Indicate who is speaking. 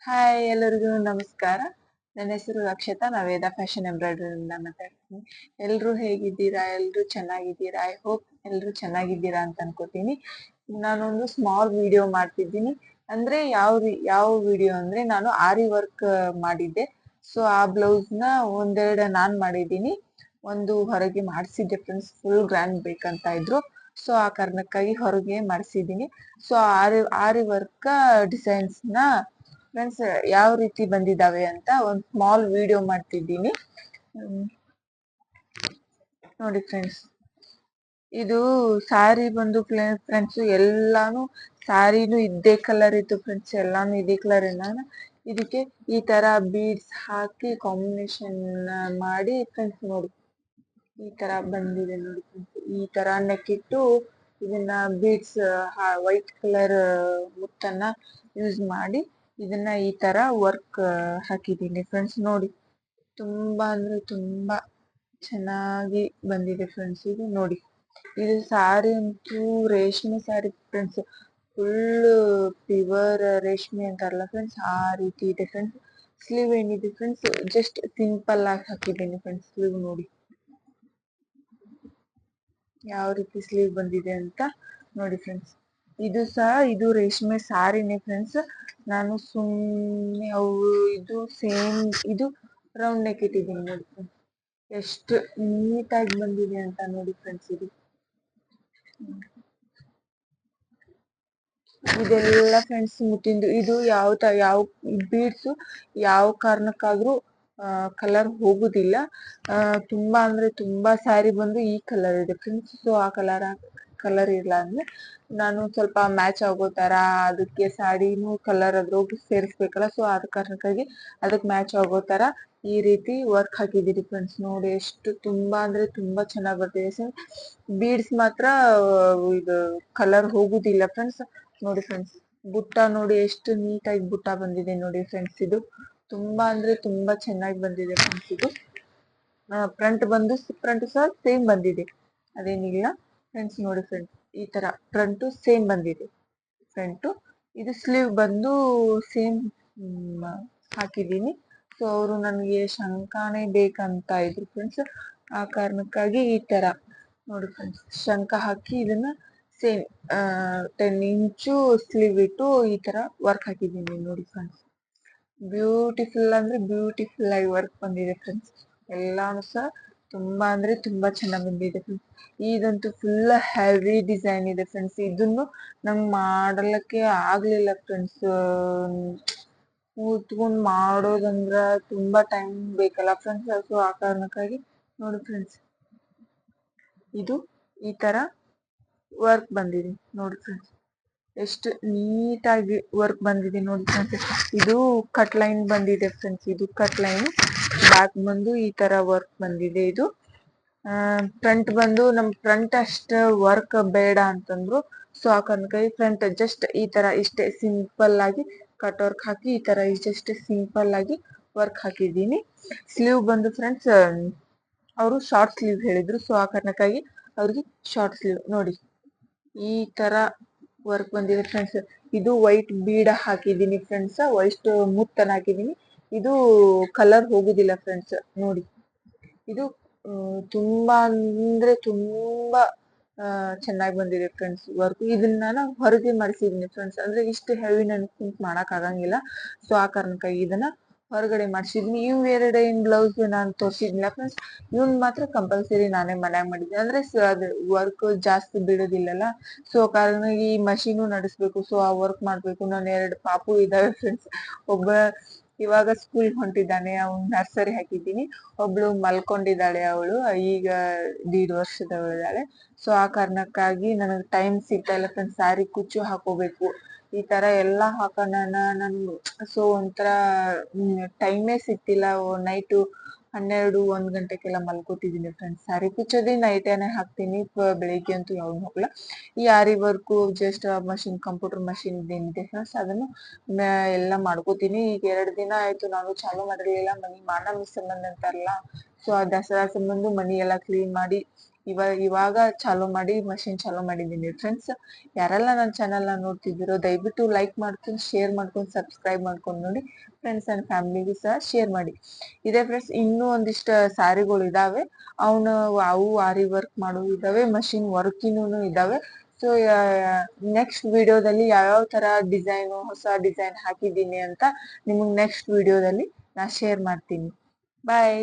Speaker 1: Hi ಎಲ್ಲರಿಗೂ ನಮಸ್ಕಾರ. ನನ್ನ ಹೆಸರು ಅಕ್ಷತಾ. ನಾ ವೇದ ಫ್ಯಾಷನ್ ಎಂಬ್ರಾಯ್ಡರಿಯಿಂದ ಮಾತಾಡ್ತೀನಿ. ಎಲ್ರು ಹೇಗಿದ್ದೀರಾ? ಎಲ್ರು ಚೆನ್ನಾಗಿದ್ದೀರಾ? ಐ ಹೋಪ್ ಎಲ್ರು ಚೆನ್ನಾಗಿದ್ದೀರಾ ಅಂತ ಅನ್ಕೋತೀನಿ. ನಾನೊಂದು ಸ್ಮಾಲ್ ವಿಡಿಯೋ ಮಾಡ್ತಿದ್ದೀನಿ. ಅಂದ್ರೆ ಯಾವ ವಿಡಿಯೋ ಅಂದ್ರೆ ನಾನು ಆರಿ ವರ್ಕ್ ಮಾಡಿದ್ದೆ. ಸೊ ಆ ಬ್ಲೌಸ್ ನ ಒಂದೆರಡು ನಾನ್ ಮಾಡಿದ್ದೀನಿ. ಒಂದು ಹೊರಗೆ ಮಾಡಿಸಿದ್ದೆ ಫ್ರೆಂಡ್ಸ್. ಫುಲ್ ಗ್ರ್ಯಾಂಡ್ ಬೇಕಂತ ಇದ್ರು. ಸೊ ಆ ಕಾರಣಕ್ಕಾಗಿ ಹೊರಗೆ ಮಾಡಿಸಿದ್ದೀನಿ. ಸೊ ಆರಿ ವರ್ಕ್ ಡಿಸೈನ್ಸ್ ನ ಫ್ರೆಂಡ್ಸ್ ಯಾವ ರೀತಿ ಬಂದಿದ್ದಾವೆ ಅಂತ ಒಂದು ಸ್ಮಾಲ್ ವಿಡಿಯೋ ಮಾಡ್ತಿದ್ದೀನಿ. ನೋಡಿ ಫ್ರೆಂಡ್ಸ್, ಇದು ಸ್ಯಾರಿ ಬಂದು ಫ್ರೆಂಡ್ಸ್ ಎಲ್ಲಾನು ಸ್ಯಾರಿನು ಇದೇ ಕಲರ್ ಇತ್ತು ಫ್ರೆಂಡ್ಸ್. ಎಲ್ಲಾನು ಇದೇ ಕಲರ್. ಇದಕ್ಕೆ ಈ ತರ ಬೀಡ್ಸ್ ಹಾಕಿ ಕಾಂಬಿನೇಷನ್ ಮಾಡಿ ಫ್ರೆಂಡ್ಸ್ ನೋಡಿ ಈ ತರ ಬಂದಿದೆ ನೋಡಿ ಫ್ರೆಂಡ್ಸ್. ಈ ತರ ನೆಕ್ಕಿಟ್ಟು ಇದನ್ನ ಬೀಡ್ಸ್ ವೈಟ್ ಕಲರ್ ಮುತ್ತನ್ನ ಯೂಸ್ ಮಾಡಿ ಇದನ್ನ ಈ ತರ ವರ್ಕ್ ಹಾಕಿದ್ದೀನಿ ಫ್ರೆಂಡ್ಸ್. ನೋಡಿ ತುಂಬಾ ಅಂದ್ರೆ ತುಂಬಾ ಚೆನ್ನಾಗಿ ಬಂದಿದೆ ಫ್ರೆಂಡ್ಸ್. ಇದು ನೋಡಿ, ಇದು ಸ್ಯಾರಿ ಅಂತೂ ರೇಷ್ಮೆ ಸ್ಯಾರಿ ಫ್ರೆಂಡ್ಸ್. ಫುಲ್ ಪ್ಯೂರ್ ರೇಷ್ಮೆ ಅಂತಾರಲ್ಲ ಫ್ರೆಂಡ್ಸ್, ಆ ರೀತಿ ಇದೆ ಫ್ರೆಂಡ್ಸ್. ಸ್ಲೀವ್ ಏನಿದೆ ಫ್ರೆಂಡ್ಸ್, ಜಸ್ಟ್ ಸಿಂಪಲ್ ಆಗಿ ಹಾಕಿದ್ದೀನಿ ಫ್ರೆಂಡ್ಸ್. ಸ್ಲೀವ್ ನೋಡಿ ಯಾವ ರೀತಿ ಸ್ಲೀವ್ ಬಂದಿದೆ ಅಂತ ನೋಡಿ ಫ್ರೆಂಡ್ಸ್. ಇದು ರೇಷ್ಮೆ ಸಾರಿನೇ ಫ್ರೆಂಡ್ಸ್. ನಾನು ಸುಮ್ಮನೆ ಇದು ಸೇಮ್ ಇದು ರೌಂಡ್ ನೆಕ್ ಇಟ್ಟಿದ್ದೀನಿ ನೋಡಿ ಫ್ರೆಂಡ್ಸ್. ಎಷ್ಟು ನೀಟಾಗಿ ಬಂದಿದೆ ಅಂತ ನೋಡಿ ಫ್ರೆಂಡ್ಸ್. ಇದೆಲ್ಲ ಫ್ರೆಂಡ್ಸ್ ಮುಟ್ಟಿಂದು. ಇದು ಯಾವ ಬೀಡ್ಸ್ ಯಾವ ಕಾರಣಕ್ಕಾದ್ರೂ ಕಲರ್ ಹೋಗುದಿಲ್ಲ. ತುಂಬಾ ಅಂದ್ರೆ ತುಂಬಾ ಸ್ಯಾರಿ ಬಂದು ಈ ಕಲರ್ ಇದೆ ಫ್ರೆಂಡ್ಸ್. ಸೊ ಆ ಕಲರ್ ಇಲ್ಲ ಅಂದ್ರೆ ನಾನು ಸ್ವಲ್ಪ ಮ್ಯಾಚ್ ಆಗೋ ತರ ಅದಕ್ಕೆ ಸ್ಯಾರಿನೂ ಕಲರ್ ಅದ್ರೋಗಿ ಸೇರಿಸ್ಬೇಕಲ್ಲ. ಸೊ ಅದ ಕಾರಣಕ್ಕಾಗಿ ಅದಕ್ಕೆ ಮ್ಯಾಚ್ ಆಗೋ ತರ ಈ ರೀತಿ ವರ್ಕ್ ಹಾಕಿದೀನಿ ಫ್ರೆಂಡ್ಸ್. ನೋಡಿ ಎಷ್ಟು ತುಂಬಾ ಅಂದ್ರೆ ತುಂಬಾ ಚೆನ್ನಾಗಿ ಬರ್ತಿದೆ. ಬೀಡ್ಸ್ ಮಾತ್ರ ಇದು ಕಲರ್ ಹೋಗುದಿಲ್ಲ ಫ್ರೆಂಡ್ಸ್. ನೋಡಿ ಫ್ರೆಂಡ್ಸ್, ಬುಟ್ಟ ನೋಡಿ ಎಷ್ಟು ನೀಟಾಗಿ ಬುಟ್ಟ ಬಂದಿದೆ ನೋಡಿ ಫ್ರೆಂಡ್ಸ್. ಇದು ತುಂಬಾ ಅಂದ್ರೆ ತುಂಬಾ ಚೆನ್ನಾಗಿ ಬಂದಿದೆ ಫ್ರೆಂಡ್ಸ್. ಇದು ಫ್ರಂಟ್ ಸಹ ಸೇಮ್ ಬಂದಿದೆ, ಅದೇನಿಲ್ಲ ಫ್ರೆಂಡ್ಸ್. ನೋಡಿ ಫ್ರೆಂಡ್ಸ್, ಈ ತರ ಫ್ರಂಟ್ ಸೇಮ್ ಬಂದಿದೆ ಫ್ರಂಟ್. ಇದು ಸ್ಲೀವ್ ಬಂದು ಸೇಮ್ ಹಾಕಿದೀನಿ. ಸೊ ಅವರು ನನಗೆ ಶಂಕಾನೇ ಬೇಕಂತ ಇದ್ರು ಫ್ರೆಂಡ್ಸ್. ಆ ಕಾರಣಕ್ಕಾಗಿ ಈ ತರ ನೋಡಿ ಫ್ರೆಂಡ್ಸ್, ಶಂಕ ಹಾಕಿ ಇದನ್ನ ಸೇಮ್ 10 ಇಂಚು ಸ್ಲೀವ್ ಇಟ್ಟು ಈ ತರ ವರ್ಕ್ ಹಾಕಿದ್ದೀನಿ ನೋಡಿ ಫ್ರೆಂಡ್ಸ್. ಬ್ಯೂಟಿಫುಲ್ ಅಂದ್ರೆ ಬ್ಯೂಟಿಫುಲ್ ಆಗಿ ವರ್ಕ್ ಬಂದಿದೆ ಫ್ರೆಂಡ್ಸ್. ಎಲ್ಲಾನು ಸಹ ತುಂಬಾ ಅಂದ್ರೆ ತುಂಬಾ ಚೆನ್ನಾಗಿ ಬಂದಿದೆ ಫ್ರೆಂಡ್ಸ್. ಇದಂತೂ ಫುಲ್ ಹೆವಿ ಡಿಸೈನ್ ಇದೆ ಫ್ರೆಂಡ್ಸ್. ಇದನ್ನು ನಂಗೆ ಮಾಡಲಿಕ್ಕೆ ಆಗ್ಲಿಲ್ಲ ಫ್ರೆಂಡ್ಸ್. ಕೂತ್ಕೊಂಡ್ ಮಾಡೋದಂದ್ರ ತುಂಬಾ ಟೈಮ್ ಬೇಕಲ್ಲ ಫ್ರೆಂಡ್ಸ್. ಸೊ ಆ ಕಾರಣಕ್ಕಾಗಿ ನೋಡಿ ಫ್ರೆಂಡ್ಸ್, ಇದು ಈ ತರ ವರ್ಕ್ ಬಂದಿದೆ ನೋಡಿ ಫ್ರೆಂಡ್ಸ್. ಎಷ್ಟು ನೀಟಾಗಿ ವರ್ಕ್ ಬಂದಿದೆ ನೋಡಿ ಫ್ರೆಂಡ್ಸ್. ಇದು ಕಟ್ ಲೈನ್ ಬಂದಿದೆ ಫ್ರೆಂಡ್ಸ್. ಇದು ಕಟ್ ಲೈನ್ ಬ್ಯಾಕ್ ಬಂದು ಈ ತರ ವರ್ಕ್ ಬಂದಿದೆ. ಇದು ಫ್ರಂಟ್ ಬಂದು ನಮ್ ಫ್ರಂಟ್ ಅಷ್ಟ ವರ್ಕ್ ಬೇಡ ಅಂತಂದ್ರು. ಸೊ ಆ ಕಾರಣಕ್ಕಾಗಿ ಫ್ರಂಟ್ ಜಸ್ಟ್ ಈ ತರ ಇಷ್ಟೇ ಸಿಂಪಲ್ ಆಗಿ ಕಟ್ ವರ್ಕ್ ಹಾಕಿ ಈ ತರ ಇಷ್ಟೇ ಸಿಂಪಲ್ ಆಗಿ ವರ್ಕ್ ಹಾಕಿದ್ದೀನಿ. ಸ್ಲೀವ್ ಬಂದು ಫ್ರೆಂಡ್ಸ್ ಅವರು ಶಾರ್ಟ್ ಸ್ಲೀವ್ ಹೇಳಿದ್ರು. ಸೊ ಆ ಕಾರಣಕ್ಕಾಗಿ ಅವ್ರಿಗೆ ಶಾರ್ಟ್ ಸ್ಲೀವ್ ನೋಡಿ ಈ ತರ ವರ್ಕ್ ಬಂದಿದೆ ಫ್ರೆಂಡ್ಸ್. ಇದು ವೈಟ್ ಬೀಡ ಹಾಕಿದೀನಿ ಫ್ರೆಂಡ್ಸ್. ವೈಟ್ ಮುತ್ತನ್ನ ಹಾಕಿದೀನಿ. ಇದು ಕಲರ್ ಹೋಗುದಿಲ್ಲ ಫ್ರೆಂಡ್ಸ್. ನೋಡಿ ಇದು ತುಂಬಾ ಅಂದ್ರೆ ತುಂಬಾ ಚೆನ್ನಾಗಿ ಬಂದಿದೆ ಫ್ರೆಂಡ್ಸ್ ವರ್ಕ್. ಇದನ್ನ ನಾನು ಹೊರಗೆ ಮಾಡಿಸಿದೀನಿ ಫ್ರೆಂಡ್ಸ್. ಅಂದ್ರೆ ಇಷ್ಟು ಹೆವಿ ನನ್ಗೆ ಮಾಡಕ್ ಆಗಂಗಿಲ್ಲ. ಸೊ ಆ ಕಾರಣಕ್ಕಾಗಿ ಇದನ್ನ ಹೊರಗಡೆ ಮಾಡ್ಸಿದೀನಿ. ಇವ್ ಏನ್ ಬ್ಲೌಸ್ ನಾನು ತೋರ್ಸಿದ್ನಿಲ್ಲ ಫ್ರೆಂಡ್ಸ್, ಇವನ್ ಮಾತ್ರ ಕಂಪಲ್ಸರಿ ನಾನೇ ಮನ್ಯಾಗ ಮಾಡಿದ್ದೆ. ಅಂದ್ರೆ ಅದು ವರ್ಕ್ ಜಾಸ್ತಿ ಬಿಡೋದಿಲ್ಲಲ್ಲ. ಸೊ ಕಾರಣ ಈ ಮಷೀನು ನಡೆಸ್ಬೇಕು. ಸೊ ಆ ವರ್ಕ್ ಮಾಡ್ಬೇಕು. ನಾನು 2 ಪಾಪು ಇದಾವೆ ಫ್ರೆಂಡ್ಸ್. ಒಬ್ಬ ಇವಾಗ ಸ್ಕೂಲ್ ಹೊಂಟಿದ್ದಾನೆ, ಅವ್ನ್ ನರ್ಸರಿ ಹಾಕಿದ್ದೀನಿ. ಒಬ್ಳು ಮಲ್ಕೊಂಡಿದ್ದಾಳೆ, ಅವಳು ಈಗ 1.5 ವರ್ಷದವಳಿದ್ದಾಳೆ. ಸೊ ಆ ಕಾರಣಕ್ಕಾಗಿ ನನಗೆ ಟೈಮ್ ಸಿಗ್ತಾ ಇಲ್ಲ ಫ್ರೆಂಡ್ಸ್. ಸ್ಯಾರಿ ಕುಚ್ಚು ಹಾಕೋಬೇಕು, ಈ ತರ ಎಲ್ಲಾ ಹಾಕೋಣ ನಾನು. ಸೊ ಒಂಥರ ಟೈಮೇ ಸಿಗ್ತಿಲ್ಲ. ನೈಟು 12-1 ಗಂಟೆಗೆಲ್ಲ ಮಲ್ಕೋತಿದ್ದೀನಿ ಫ್ರೆಂಡ್ಸ್. ಸ್ಯಾರಿ ಕುಚ್ಚೋದೇ ನೈಟೇನೆ ಹಾಕ್ತೀನಿ, ಬೆಳಿಗ್ಗೆ ಅಂತೂ ಯಾವ್ದು ಹಾಕಲ್ಲ. ಈ ಆರಿ work just machine, computer machine ಏನಿದೆ ಫ್ರೆಂಡ್ಸ್, ಅದನ್ನು ಎಲ್ಲ ಮಾಡ್ಕೋತೀನಿ. ಈಗ 2 ದಿನ ಆಯ್ತು ನಾನು ಚಾಲೂ ಮಾಡಿರ್ಲಿಲ್ಲ. ಮನಿ ಮಾನ ಸಂಬಂಧ ಅಂತಾರಲ್ಲ. ಸೊ ಆ ದಸರಾ ಸಂಬಂಧ ಮನಿ ಎಲ್ಲ ಕ್ಲೀನ್ ಮಾಡಿ ಇವಾಗ ಚಾಲೂ ಮಾಡಿ ಮಷಿನ್ ಚಾಲೂ ಮಾಡಿದ್ದೀನಿ ಫ್ರೆಂಡ್ಸ್. ಯಾರೆಲ್ಲ ನನ್ನ ಚಾನಲ್ನ ನೋಡ್ತಿದ್ದೀರೋ ದಯವಿಟ್ಟು ಲೈಕ್ ಮಾಡ್ಕೊಂಡು ಶೇರ್ ಮಾಡ್ಕೊಂಡು ಸಬ್ಸ್ಕ್ರೈಬ್ ಮಾಡ್ಕೊಂಡು ನೋಡಿ ಫ್ರೆಂಡ್ಸ್. ಅಂಡ್ ಫ್ಯಾಮಿಲಿಗೂ ಸಹ ಶೇರ್ ಮಾಡಿ. ಇದೆ ಫ್ರೆಂಡ್ಸ್, ಇನ್ನೂ ಒಂದಿಷ್ಟು ಸ್ಯಾರಿಗಳು ಇದಾವೆ. ಅವು ಆರಿ ವರ್ಕ್ ಮಾಡೋವು ಇದಾವೆ, ಮಷಿನ್ ವರ್ಕಿನೂ ಇದಾವೆ. ಸೊ ನೆಕ್ಸ್ಟ್ ವಿಡಿಯೋದಲ್ಲಿ ಯಾವ್ಯಾವ ತರ ಡಿಸೈನ್, ಹೊಸ ಡಿಸೈನ್ ಹಾಕಿದ್ದೀನಿ ಅಂತ ನಿಮಗೆ ನೆಕ್ಸ್ಟ್ ವಿಡಿಯೋದಲ್ಲಿ ನಾ ಶೇರ್ ಮಾಡ್ತೀನಿ. ಬಾಯ್.